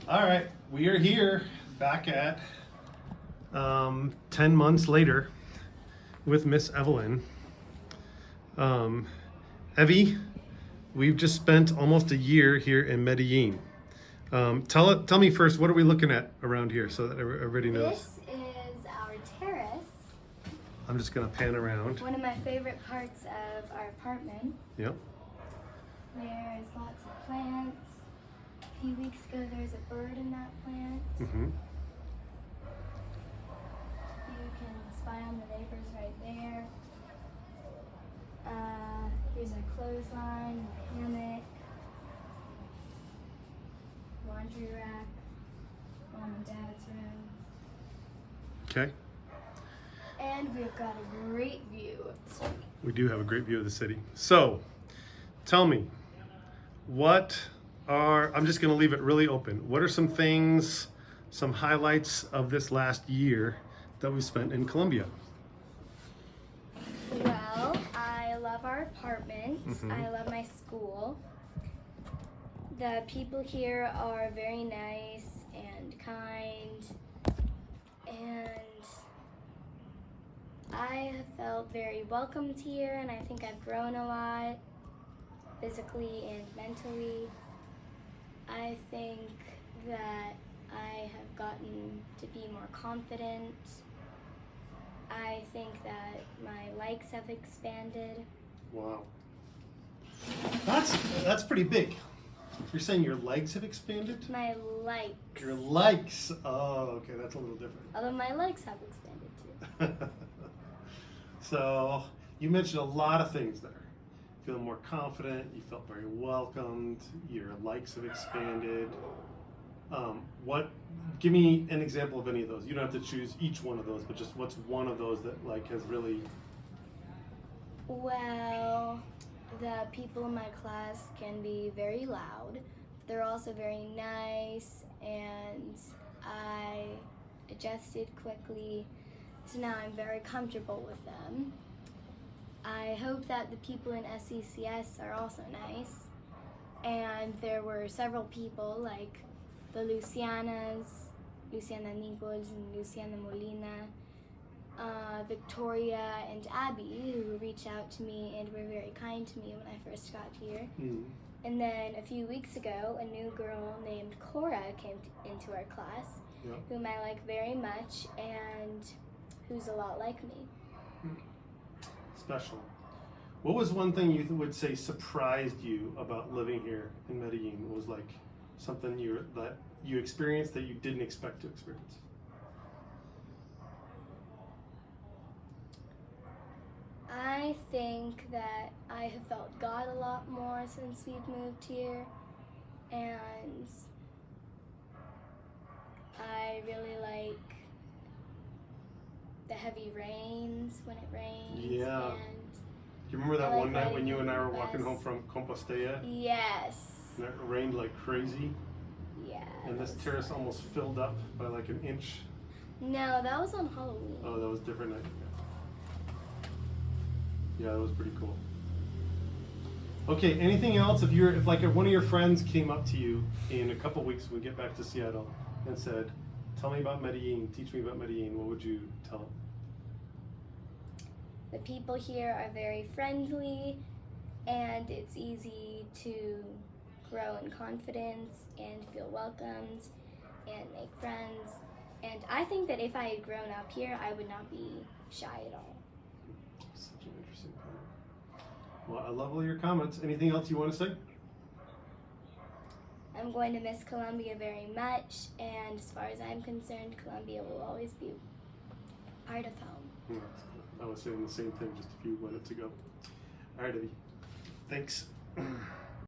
All right, we are here back at 10 months later with Miss Evelyn. Evie, we've just spent almost a year here in Medellin. Tell me first, what are we looking at around here so that everybody knows? This is our terrace. I'm just gonna pan around. One of my favorite parts of our apartment. Yep. There's lots of plants. A few weeks ago there was a bird in that plant. Mm-hmm. You can spy on the neighbors right there. Here's our clothesline, hammock, laundry rack, mom and dad's room. Okay. And we've got a great view of the city. We do have a great view of the city. So, tell me, I'm just going to leave it really open. What are some things, some highlights of this last year that we spent in Colombia? Well, I love our apartment. Mhm. I love my school. The people here are very nice and kind. And I have felt very welcomed here, and I think I've grown a lot, physically and mentally. I think that I have gotten to be more confident. I think that my likes have expanded. Wow. That's pretty big. You're saying your legs have expanded? My likes. Your likes. Oh, okay, that's a little different. Although my legs have expanded too. So, you mentioned a lot of things there. Feeling more confident, you felt very welcomed, your likes have expanded. Give me an example of any of those. You don't have to choose each one of those, but just what's one of those that has really... Well, the people in my class can be very loud. They're also very nice, and I adjusted quickly, so now I'm very comfortable with them. I hope that the people in SCCS are also nice, and there were several people like the Luciana Nichols and Luciana Molina, Victoria and Abby, who reached out to me and were very kind to me when I first got here. Mm. And then a few weeks ago, a new girl named Cora came into our class, Yep. whom I like very much and who's a lot like me. Special. What was one thing you would say surprised you about living here in Medellin? What was like something that you experienced that you didn't expect to experience? I think that I have felt God a lot more since we've moved here, and I really like the heavy rains when it rains. Yeah. And Do you remember that I like one night when riding you and I were the walking bus. home from Compostela? Yes. And it rained like crazy, Yeah. and this terrace almost filled up by like an inch. No, that was on Halloween. Oh, that was a different night. Yeah, that was pretty cool. Okay, anything else? If like one of your friends came up to you in a couple weeks when we get back to Seattle and said, "Tell me about Medellin, teach me about Medellin," what would you tell them? The people here are very friendly, and it's easy to grow in confidence and feel welcomed and make friends. And I think that if I had grown up here, I would not be shy at all. Such an interesting comment. Well, I love all your comments. Anything else you want to say? I'm going to miss Colombia very much, and as far as I'm concerned, Colombia will always be part of home. Yeah, I was saying the same thing just a few minutes ago. All right, Evie. Thanks.